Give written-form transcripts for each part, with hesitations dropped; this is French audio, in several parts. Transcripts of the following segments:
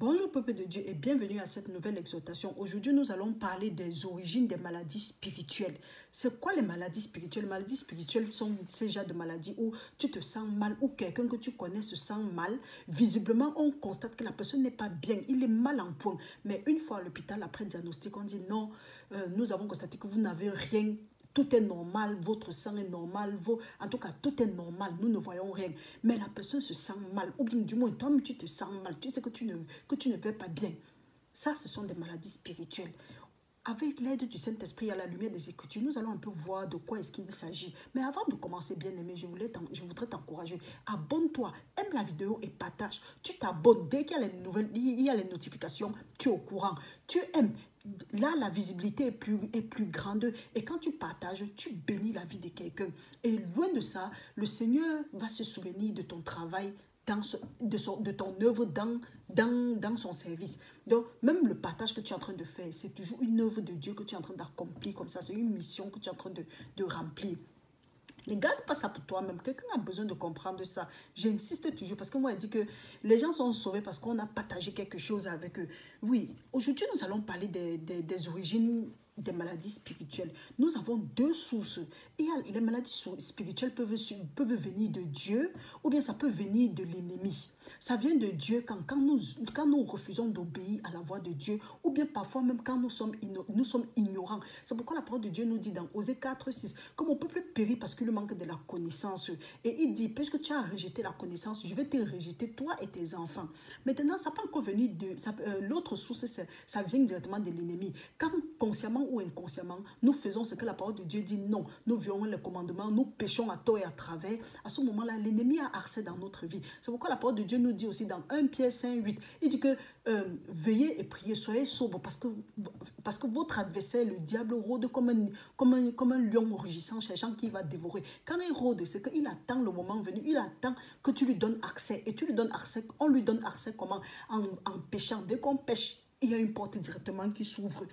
Bonjour peuple de Dieu et bienvenue à cette nouvelle exhortation. Aujourd'hui, nous allons parler des origines des maladies spirituelles. C'est quoi les maladies spirituelles? Les maladies spirituelles sont ces genres de maladies où tu te sens mal, ou quelqu'un que tu connais se sent mal. Visiblement, on constate que la personne n'est pas bien, il est mal en point. Mais une fois à l'hôpital, après diagnostic, on dit non, nous avons constaté que vous n'avez rien. Tout est normal, votre sang est normal, en tout cas, tout est normal, nous ne voyons rien. Mais la personne se sent mal, ou bien du moins, toi-même, tu te sens mal, tu sais que tu ne vas pas bien. Ça, ce sont des maladies spirituelles. Avec l'aide du Saint-Esprit à la lumière des Écritures, nous allons un peu voir de quoi est-ce qu'il s'agit. Mais avant de commencer, bien aimé, je voudrais t'encourager. Abonne-toi, aime la vidéo et partage. Tu t'abonnes. Dès qu'il y a les nouvelles, il y a les notifications, tu es au courant. Tu aimes. Là, la visibilité est plus grande. Et quand tu partages, tu bénis la vie de quelqu'un. Et loin de ça, le Seigneur va se souvenir de ton travail, de ton œuvre dans son service. Donc, même le partage que tu es en train de faire, c'est toujours une œuvre de Dieu que tu es en train d'accomplir comme ça. C'est une mission que tu es en train de remplir. Ne garde pas ça pour toi-même. Quelqu'un a besoin de comprendre ça. J'insiste toujours parce que moi, je dis que les gens sont sauvés parce qu'on a partagé quelque chose avec eux. Oui, aujourd'hui, nous allons parler des origines des maladies spirituelles. Nous avons deux sources. Et les maladies spirituelles peuvent venir de Dieu ou bien ça peut venir de l'ennemi. Ça vient de Dieu quand nous refusons d'obéir à la voix de Dieu ou bien parfois même quand nous sommes ignorants. C'est pourquoi la parole de Dieu nous dit dans Osée 4:6 que mon peuple périt parce qu'il manque de la connaissance. Et il dit, puisque tu as rejeté la connaissance, je vais te rejeter, toi et tes enfants. Maintenant, ça peut encore venir de... L'autre source, ça vient directement de l'ennemi. Quand consciemment ou inconsciemment, nous faisons ce que la parole de Dieu dit, non, nous violons les commandements, nous péchons à tort et à travers, à ce moment-là, l'ennemi a accès dans notre vie. C'est pourquoi la parole de Dieu nous dit aussi dans 1 Pierre 5:8, il dit que veillez et priez, soyez sobres parce que votre adversaire, le diable, rôde comme un lion rugissant, cherchant qui va dévorer. Quand il rôde, c'est qu'il attend le moment venu, il attend que tu lui donnes accès. Et tu lui donnes accès, on lui donne accès comment? En péchant. Dès qu'on pêche, il y a une porte directement qui s'ouvre.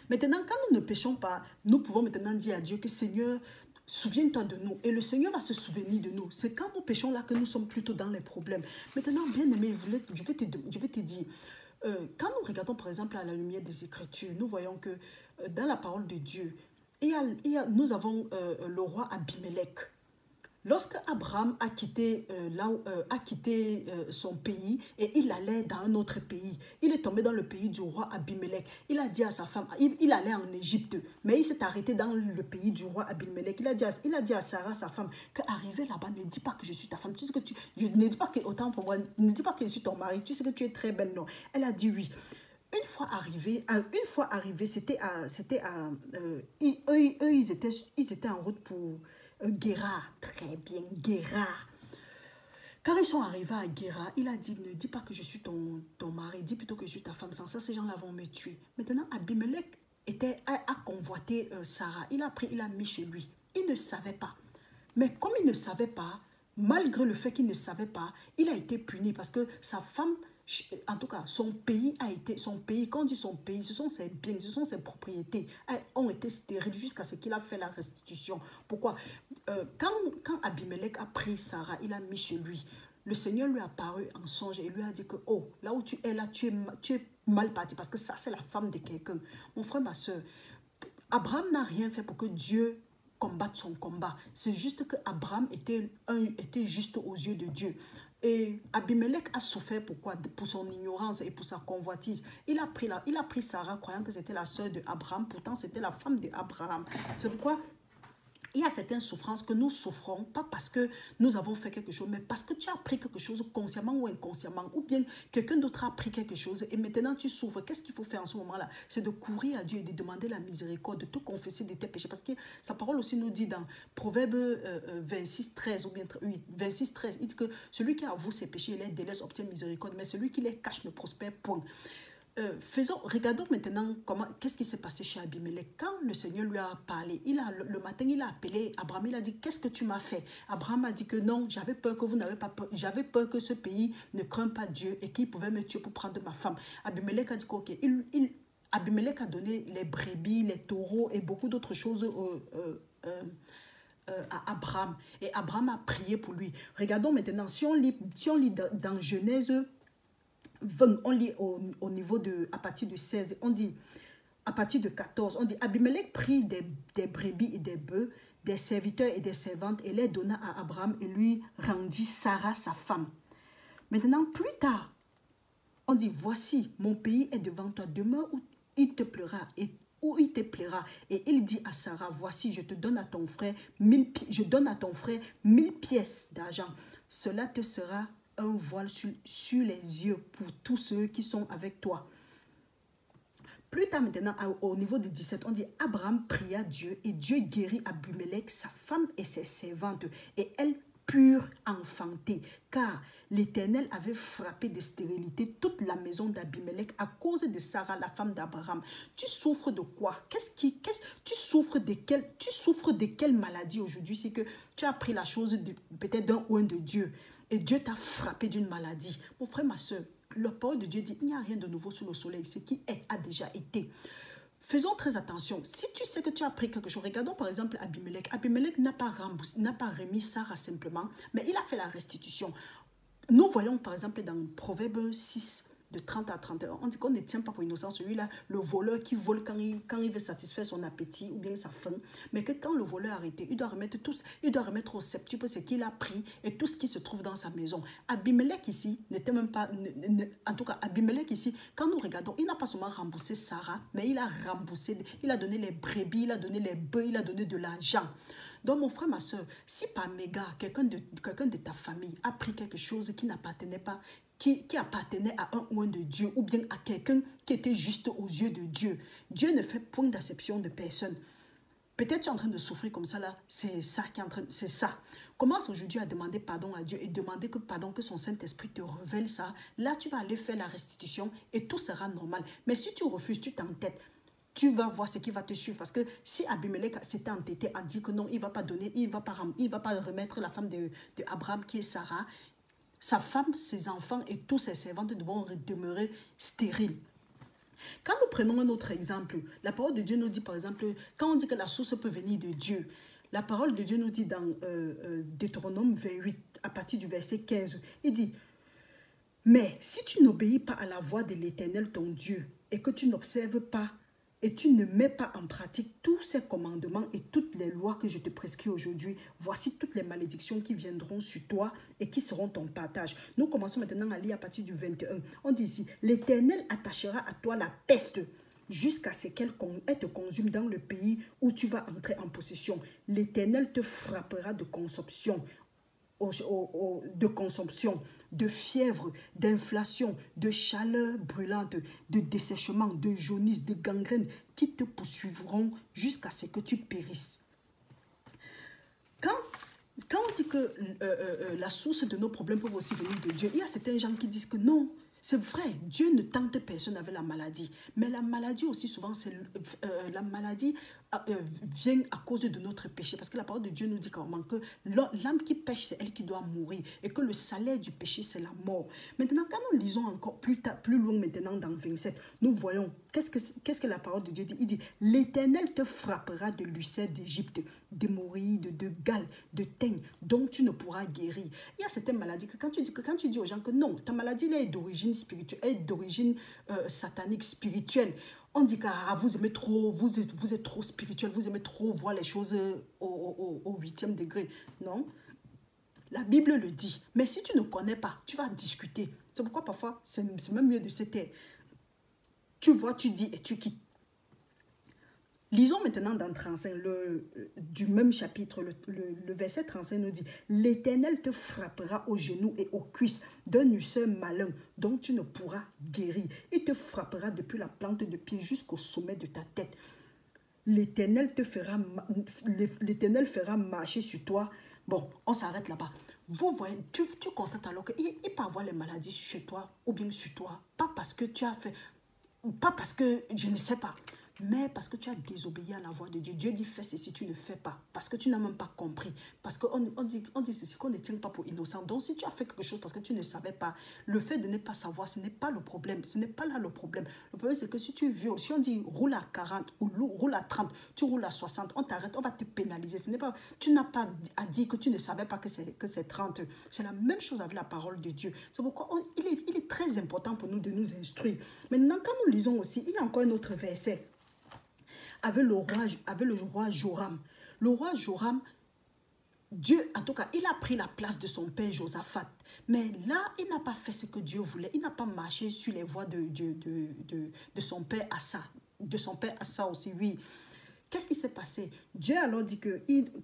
Maintenant, quand nous ne péchons pas, nous pouvons maintenant dire à Dieu que Seigneur, souviens-toi de nous. Et le Seigneur va se souvenir de nous. C'est quand nous péchons là que nous sommes plutôt dans les problèmes. Maintenant, bien aimé, je vais te dire, quand nous regardons par exemple à la lumière des Écritures, nous voyons que dans la parole de Dieu, nous avons le roi Abimelech. Lorsque Abraham a quitté, son pays et il allait dans un autre pays, il est tombé dans le pays du roi Abimelech. Il a dit à sa femme, il allait en Égypte, mais il s'est arrêté dans le pays du roi Abimelech. Il a dit à Sarah, sa femme, qu'arrivé là-bas, ne dis pas que je suis ta femme. Tu sais que ne dis pas que, autant pour moi, ne dis pas que je suis ton mari. Tu sais que tu es très belle, non? Elle a dit oui. Une fois arrivé, ils étaient en route pour Guéra, très bien, Guéra. Quand ils sont arrivés à Guéra, il a dit, ne dis pas que je suis ton mari, dis plutôt que je suis ta femme, sans ça, ces gens-là vont me tuer. Maintenant, Abimelech a convoité Sarah, il a mis chez lui. Il ne savait pas. Mais comme il ne savait pas, malgré le fait qu'il ne savait pas, il a été puni parce que sa femme, en tout cas, son pays, quand on dit son pays, ce sont ses biens, ce sont ses propriétés, ont été stériles jusqu'à ce qu'il a fait la restitution. Pourquoi? Quand Abimelech a pris Sarah, il a mis chez lui, le Seigneur lui a apparu en songe et lui a dit que, oh, là où tu es là, tu es mal parti parce que ça, c'est la femme de quelqu'un. Mon frère, ma soeur, Abraham n'a rien fait pour que Dieu combatte son combat. C'est juste que Abraham était juste aux yeux de Dieu. Et Abimelech a souffert pourquoi? Pour son ignorance et pour sa convoitise. Il a pris Sarah croyant que c'était la sœur d'Abraham. Pourtant, c'était la femme d'Abraham. C'est pourquoi il y a certaines souffrances que nous souffrons, pas parce que nous avons fait quelque chose, mais parce que tu as pris quelque chose consciemment ou inconsciemment, ou bien quelqu'un d'autre a pris quelque chose et maintenant tu souffres. Qu'est-ce qu'il faut faire en ce moment-là? C'est de courir à Dieu et de demander la miséricorde, de te confesser de tes péchés. Parce que sa parole aussi nous dit dans Proverbe 26:13 ou bien 26:13, il dit que celui qui avoue ses péchés et les délaisse obtient miséricorde, mais celui qui les cache ne prospère point. Regardons maintenant qu'est-ce qui s'est passé chez Abimelech. Quand le Seigneur lui a parlé, le matin, il a appelé Abraham, il a dit, qu'est-ce que tu m'as fait? Abraham a dit que non, j'avais peur que vous n'avez pas peur, j'avais peur que ce pays ne craint pas Dieu et qu'il pouvait me tuer pour prendre ma femme. Abimelech a dit ok, Abimelech a donné les brebis, les taureaux et beaucoup d'autres choses à Abraham. Et Abraham a prié pour lui. Regardons maintenant, si on lit dans Genèse 20, on lit au niveau de, à partir de 16, on dit, à partir de 14, on dit, Abimelech prit des brebis et des bœufs, des serviteurs et des servantes, et les donna à Abraham et lui rendit Sarah, sa femme. Maintenant, plus tard, on dit, voici, mon pays est devant toi, demeure où il te plaira et où il te plaira. Et il dit à Sarah, voici, je donne à ton frère 1000 pièces d'argent. Cela te sera un voile sur les yeux pour tous ceux qui sont avec toi. Plus tard maintenant, au niveau de 17, on dit, Abraham pria Dieu et Dieu guérit Abimelech, sa femme et ses servantes. Et elles purent enfanter, car l'Éternel avait frappé de stérilité toute la maison d'Abimelech à cause de Sarah, la femme d'Abraham. Tu souffres de quoi? Tu souffres de quelle maladie aujourd'hui? C'est que tu as pris la chose peut-être d'un oint de Dieu et Dieu t'a frappé d'une maladie. Mon frère, ma soeur, la parole de Dieu dit, il n'y a rien de nouveau sous le soleil. Ce qui est a déjà été. Faisons très attention. Si tu sais que tu as pris quelque chose, regardons par exemple Abimelech. Abimelech n'a pas remis Sarah simplement, mais il a fait la restitution. Nous voyons par exemple dans Proverbe 6, de 30 à 31, on dit qu'on ne tient pas pour innocent celui-là, le voleur qui vole quand il veut satisfaire son appétit ou bien sa faim, mais que quand le voleur est arrêté, il doit remettre au septuple ce qu'il a pris et tout ce qui se trouve dans sa maison. Abimelech ici n'était même pas, en tout cas Abimelech ici, quand nous regardons, il n'a pas seulement remboursé Sarah, mais il a remboursé, il a donné les brebis, il a donné les bœufs, il a donné de l'argent. Donc mon frère, ma soeur, si par mégarde, quelqu'un de ta famille a pris quelque chose qui n'appartenait pas, qui appartenait à un oint de Dieu ou bien à quelqu'un qui était juste aux yeux de Dieu. Dieu ne fait point d'acception de personne. Peut-être tu es en train de souffrir comme ça là, c'est ça qui est en train, c'est ça. Commence aujourd'hui à demander pardon à Dieu et demander que son Saint-Esprit te révèle ça. Là, tu vas aller faire la restitution et tout sera normal. Mais si tu refuses, tu t'entêtes, tu vas voir ce qui va te suivre. Parce que si Abimelech s'était entêté, a dit que non, il ne va pas donner, il ne va pas remettre la femme de Abraham qui est Sarah, sa femme, ses enfants et tous ses servantes devront demeurer stériles. Quand nous prenons un autre exemple, la parole de Dieu nous dit par exemple, quand on dit que la source peut venir de Dieu, la parole de Dieu nous dit dans Deutéronome 28, à partir du verset 15, il dit, mais si tu n'obéis pas à la voix de l'Éternel ton Dieu et que tu n'observes pas et tu ne mets pas en pratique tous ces commandements et toutes les lois que je te prescris aujourd'hui, voici toutes les malédictions qui viendront sur toi et qui seront ton partage. Nous commençons maintenant à lire à partir du 21. On dit ici, l'Éternel attachera à toi la peste jusqu'à ce qu'elle te consume dans le pays où tu vas entrer en possession. L'Éternel te frappera de consomption, de fièvre, d'inflation, de chaleur brûlante, de dessèchement, de jaunisse, de gangrène qui te poursuivront jusqu'à ce que tu périsses. Quand on dit que la source de nos problèmes peut aussi venir de Dieu, il y a certains gens qui disent que non, c'est vrai, Dieu ne tente personne avec la maladie. Mais la maladie aussi souvent, la maladie vient à cause de notre péché. Parce que la parole de Dieu nous dit clairement que l'âme qui pêche, c'est elle qui doit mourir. Et que le salaire du péché, c'est la mort. Maintenant, quand nous lisons encore plus loin maintenant dans 27, nous voyons qu'est-ce que la parole de Dieu dit. Il dit, l'Éternel te frappera de l'ulcère d'Égypte, d'hémorroïdes, de gale, de teigne, dont tu ne pourras guérir. Il y a certaines maladies que quand tu dis aux gens que non, ta maladie là, est d'origine spirituelle, est d'origine satanique, spirituelle. On dit que vous aimez trop, vous êtes trop spirituel, vous aimez trop voir les choses au 8e degré. Non, la Bible le dit. Mais si tu ne connais pas, tu vas discuter. C'est pourquoi parfois, c'est même mieux de se taire. Tu vois, tu dis et tu quittes. Lisons maintenant dans 35, du même chapitre, le verset 35 nous dit, l'Éternel te frappera aux genoux et aux cuisses d'un ulcère malin dont tu ne pourras guérir. Il te frappera depuis la plante de pied jusqu'au sommet de ta tête. L'Éternel fera marcher sur toi. Bon, on s'arrête là-bas. Vous voyez, tu constates alors qu'il peut avoir les maladies chez toi ou bien sur toi. Pas parce que tu as fait, pas parce que je ne sais pas. Mais parce que tu as désobéi à la voix de Dieu, Dieu dit fais ceci, tu ne fais pas. Parce que tu n'as même pas compris. Parce qu'on dit ceci, qu'on ne tient pas pour innocent. Donc si tu as fait quelque chose parce que tu ne savais pas, le fait de ne pas savoir, ce n'est pas le problème. Ce n'est pas là le problème. Le problème c'est que si tu violes, si on dit roule à 40 ou roule à 30, tu roules à 60, on t'arrête, on va te pénaliser. Ce n'est pas, tu n'as pas à dire que tu ne savais pas que c'est 30. C'est la même chose avec la parole de Dieu. C'est pourquoi il est très important pour nous de nous instruire. Maintenant, quand nous lisons aussi, il y a encore un autre verset avec le roi Joram. Le roi Joram, Dieu, en tout cas, il a pris la place de son père Josaphat. Mais là, il n'a pas fait ce que Dieu voulait. Il n'a pas marché sur les voies de son père Assa. De son père Assa aussi, oui. Qu'est-ce qui s'est passé? Dieu alors dit que,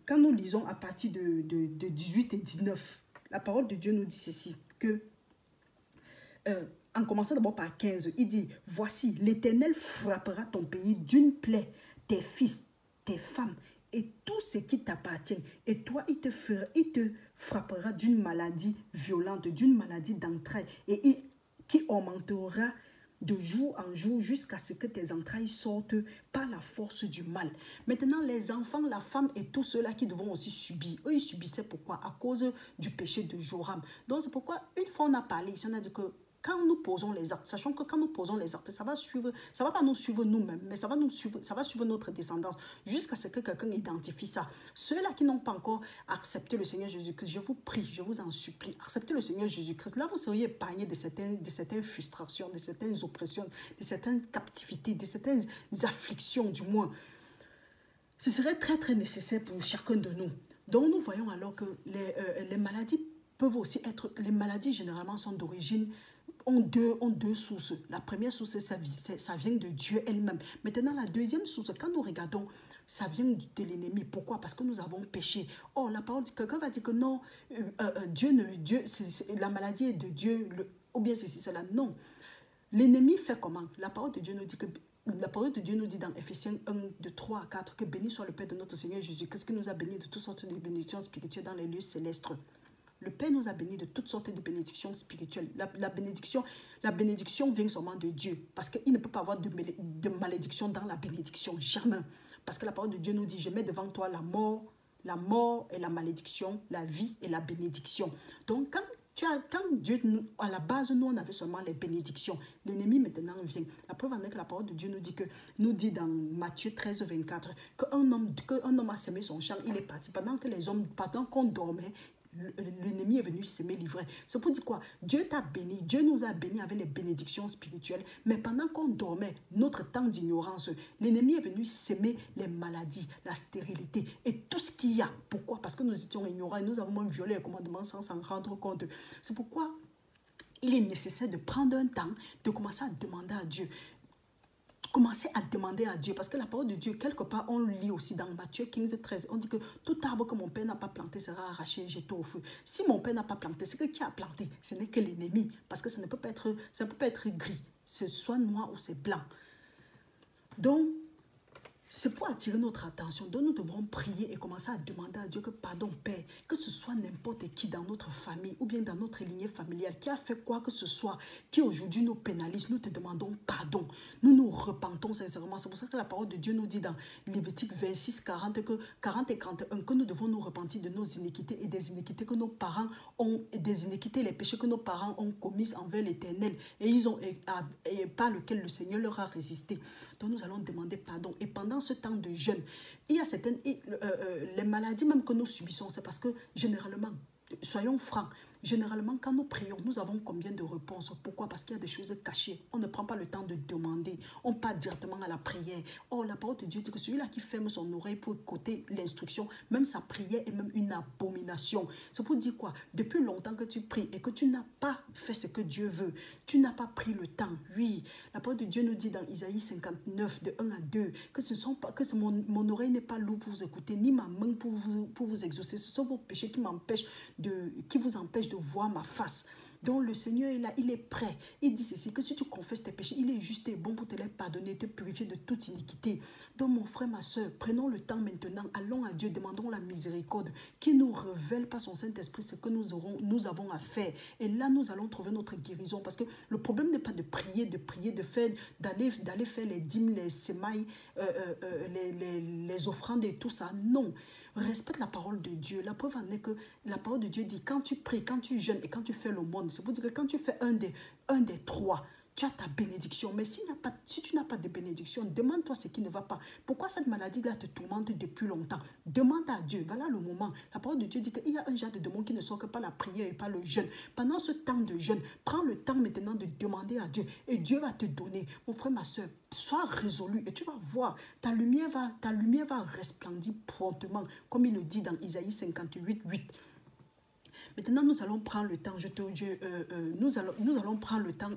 quand nous lisons à partir de 18 et 19, la parole de Dieu nous dit ceci, que, en commençant d'abord par 15, il dit, « Voici, l'Éternel frappera ton pays d'une plaie, tes fils, tes femmes, et tout ce qui t'appartient. Et toi, il te frappera d'une maladie violente, d'une maladie d'entrailles, et qui augmentera de jour en jour jusqu'à ce que tes entrailles sortent par la force du mal. » Maintenant, les enfants, la femme et tous ceux-là qui devront aussi subir. Eux, ils subissaient pourquoi? À cause du péché de Joram. Donc, c'est pourquoi, une fois on a parlé ici, on a dit que quand nous posons les actes, sachant que quand nous posons les actes, ça va pas nous suivre nous-mêmes, mais ça va suivre notre descendance jusqu'à ce que quelqu'un identifie ça. Ceux-là qui n'ont pas encore accepté le Seigneur Jésus-Christ, je vous prie, je vous en supplie, acceptez le Seigneur Jésus-Christ. Là, vous seriez épargné de certaines frustrations, de certaines oppressions, de certaines captivités, de certaines afflictions du moins. Ce serait très très nécessaire pour chacun de nous. Donc nous voyons alors que les maladies peuvent aussi être, les maladies généralement sont d'origine, ont deux sources. La première source, ça vient de Dieu elle-même. Maintenant, la deuxième source, quand nous regardons, ça vient de l'ennemi. Pourquoi? Parce que nous avons péché. Oh, la parole, quelqu'un va dire que non, la maladie est de Dieu, ou bien c'est cela. Non. L'ennemi fait comment? La parole de Dieu nous dit que la parole de Dieu nous dit dans Ephésiens 1, de 3 à 4, que béni soit le Père de notre Seigneur Jésus-Christ, qui nous a bénis de toutes sortes de bénédictions spirituelles dans les lieux célestes. Le Père nous a bénis de toutes sortes de bénédictions spirituelles. La bénédiction vient seulement de Dieu. Parce qu'il ne peut pas avoir de malédiction dans la bénédiction. Jamais. Parce que la parole de Dieu nous dit, je mets devant toi la mort et la malédiction, la vie et la bénédiction. Donc, quand Dieu, à la base, nous, on avait seulement les bénédictions. L'ennemi maintenant vient. La preuve en est que la parole de Dieu nous dit dans Matthieu 13, 24, qu'un homme a semé son champ, il est parti. Pendant qu'on dormait, l'ennemi est venu s'aimer l'ivraie. C'est pour dire quoi? Dieu t'a béni, Dieu nous a bénis avec les bénédictions spirituelles, mais pendant qu'on dormait, notre temps d'ignorance, l'ennemi est venu s'aimer les maladies, la stérilité et tout ce qu'il y a. Pourquoi? Parce que nous étions ignorants et nous avons même violé les commandements sans s'en rendre compte. C'est pourquoi il est nécessaire de prendre un temps, de commencer à demander à Dieu. Commencez à demander à Dieu, parce que la parole de Dieu, quelque part, on le lit aussi dans Matthieu 15, 13. On dit que tout arbre que mon père n'a pas planté sera arraché et jeté au feu. Si mon père n'a pas planté, c'est que qui a planté? Ce n'est que l'ennemi, parce que ça ne peut pas être gris. C'est soit noir ou c'est blanc. Donc, c'est pour attirer notre attention. Donc, nous devrons prier et commencer à demander à Dieu que, pardon, Père, que ce soit n'importe qui dans notre famille ou bien dans notre lignée familiale qui a fait quoi que ce soit, qui aujourd'hui nous pénalise, nous te demandons pardon. Nous nous repentons sincèrement. C'est pour ça que la parole de Dieu nous dit dans Lévitique 26, 40 et 41 que nous devons nous repentir de nos iniquités et des iniquités que nos parents ont, et des iniquités et les péchés que nos parents ont commis envers l'Éternel et par lequel le Seigneur leur a résisté. Donc, nous allons demander pardon. Et pendant ce temps de jeûne, il y a certaines les maladies même que nous subissons, c'est parce que généralement, soyons francs, généralement quand nous prions, nous avons combien de réponses? Pourquoi? Parce qu'il y a des choses cachées. On ne prend pas le temps de demander. On part directement à la prière. Or, la parole de Dieu dit que celui-là qui ferme son oreille pour écouter l'instruction, même sa prière est même une abomination. C'est pour dire quoi? Depuis longtemps que tu pries et que tu n'as pas fait ce que Dieu veut, tu n'as pas pris le temps. Oui, la parole de Dieu nous dit dans Isaïe 59, de 1 à 2, que mon oreille n'est pas lourde pour vous écouter, ni ma main pour vous exaucer. Ce sont vos péchés qui vous empêchent de voir ma face. Donc le Seigneur est là, il est prêt. Il dit ceci, que si tu confesses tes péchés, il est juste et bon pour te les pardonner, te purifier de toute iniquité. Donc mon frère, ma soeur, prenons le temps maintenant, allons à Dieu, demandons la miséricorde, qui nous révèle par son Saint-Esprit ce que nous avons à faire. Et là, nous allons trouver notre guérison. Parce que le problème n'est pas de prier, de faire, d'aller faire les dîmes, les semailles, les offrandes et tout ça. Non. Respecte la parole de Dieu. La preuve en est que la parole de Dieu dit, quand tu pries, quand tu jeûnes et quand tu fais l'aumône, c'est pour dire que quand tu fais un des trois, tu as ta bénédiction. Mais si tu n'as pas de bénédiction, demande-toi ce qui ne va pas. Pourquoi cette maladie-là te tourmente depuis longtemps? Demande à Dieu. Voilà le moment. La parole de Dieu dit qu'il y a un genre de démon qui ne sort que par la prière et par le jeûne. Pendant ce temps de jeûne, prends le temps maintenant de demander à Dieu. Et Dieu va te donner. Mon frère, ma soeur, sois résolu et tu vas voir. Ta lumière va resplendir promptement. Comme il le dit dans Isaïe 58, 8. Maintenant, nous allons prendre le temps. Nous allons prendre le temps.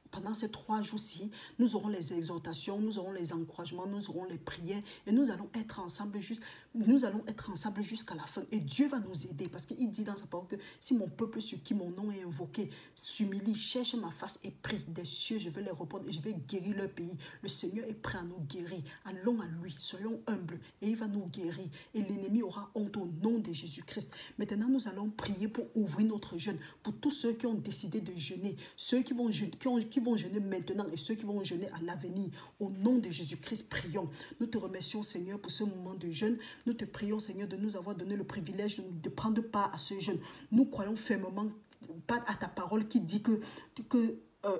Pendant ces 3 jours-ci, nous aurons les exhortations, nous aurons les encouragements, nous aurons les prières et nous allons être ensemble jusqu'à la fin. Et Dieu va nous aider parce qu'il dit dans sa parole que si mon peuple sur qui mon nom est invoqué s'humilie, cherche ma face et prie des cieux, je vais les répondre et je vais guérir leur pays. Le Seigneur est prêt à nous guérir. Allons à lui, soyons humbles et il va nous guérir. Et l'ennemi aura honte au nom de Jésus-Christ. Maintenant, nous allons prier pour ouvrir notre jeûne. Pour tous ceux qui ont décidé de jeûner, ceux qui vont jeûner, qui vont jeûner maintenant et ceux qui vont jeûner à l'avenir. Au nom de Jésus-Christ, prions. Nous te remercions, Seigneur, pour ce moment de jeûne. Nous te prions, Seigneur, de nous avoir donné le privilège de prendre part à ce jeûne. Nous croyons fermement à ta parole qui dit que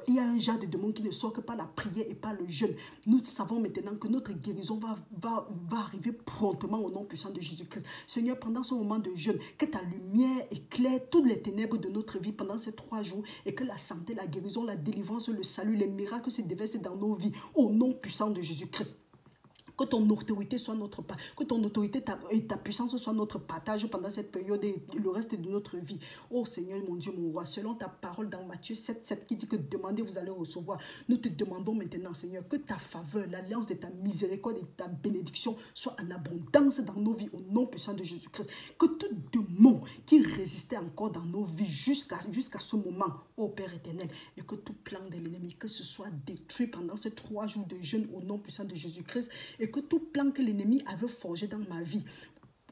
il y a un genre de démon qui ne sort que par la prière et par le jeûne. Nous savons maintenant que notre guérison va arriver promptement au nom puissant de Jésus-Christ. Seigneur, pendant ce moment de jeûne, que ta lumière éclaire toutes les ténèbres de notre vie pendant ces 3 jours et que la santé, la guérison, la délivrance, le salut, les miracles se déversent dans nos vies au nom puissant de Jésus-Christ. Que ton autorité soit notre part, que ton autorité et ta puissance soient notre partage pendant cette période et le reste de notre vie. Oh Seigneur, mon Dieu, mon roi, selon ta parole dans Matthieu 7, 7 qui dit que demandez, vous allez recevoir. Nous te demandons maintenant, Seigneur, que ta faveur, l'alliance de ta miséricorde et de ta bénédiction soit en abondance dans nos vies au nom puissant de Jésus-Christ. Que tout démon qui résistait encore dans nos vies jusqu'à ce moment, ô Père éternel, et que tout plan de l'ennemi, que ce soit détruit pendant ces 3 jours de jeûne au nom puissant de Jésus-Christ et que tout plan que l'ennemi avait forgé dans ma vie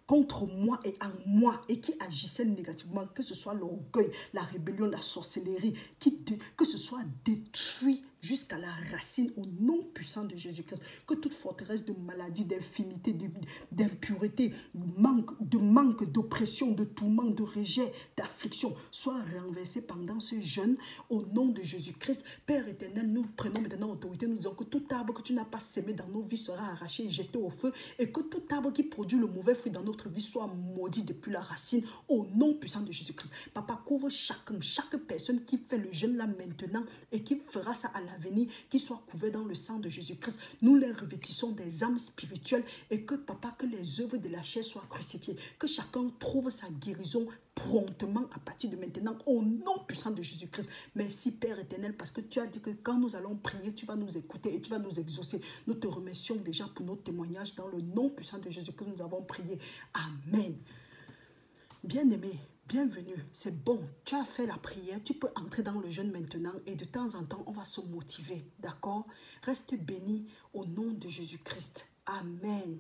contre moi et en moi et qui agissait négativement, que ce soit l'orgueil, la rébellion, la sorcellerie, que ce soit détruit jusqu'à la racine au nom puissant de Jésus-Christ. Que toute forteresse de maladie, d'infimité, d'impureté, de manque, d'oppression, de tourment, de rejet, d'affliction soit renversée pendant ce jeûne au nom de Jésus-Christ. Père éternel, nous prenons maintenant autorité, nous disons que tout arbre que tu n'as pas sémé dans nos vies sera arraché et jeté au feu et que tout arbre qui produit le mauvais fruit dans notre vie soit maudit depuis la racine au nom puissant de Jésus-Christ. Papa, couvre chaque personne qui fait le jeûne là maintenant et qui fera ça à l'avenir, qui soit couvert dans le sang de Jésus-Christ. Nous les revêtissons des âmes spirituelles et que, papa, que les œuvres de la chair soient crucifiées. Que chacun trouve sa guérison promptement à partir de maintenant au nom puissant de Jésus-Christ. Merci Père éternel parce que tu as dit que quand nous allons prier, tu vas nous écouter et tu vas nous exaucer. Nous te remercions déjà pour nos témoignages dans le nom puissant de Jésus que nous avons prié. Amen. Bien-aimé, bienvenue, c'est bon, tu as fait la prière, tu peux entrer dans le jeûne maintenant et de temps en temps, on va se motiver, d'accord? Reste béni au nom de Jésus-Christ. Amen.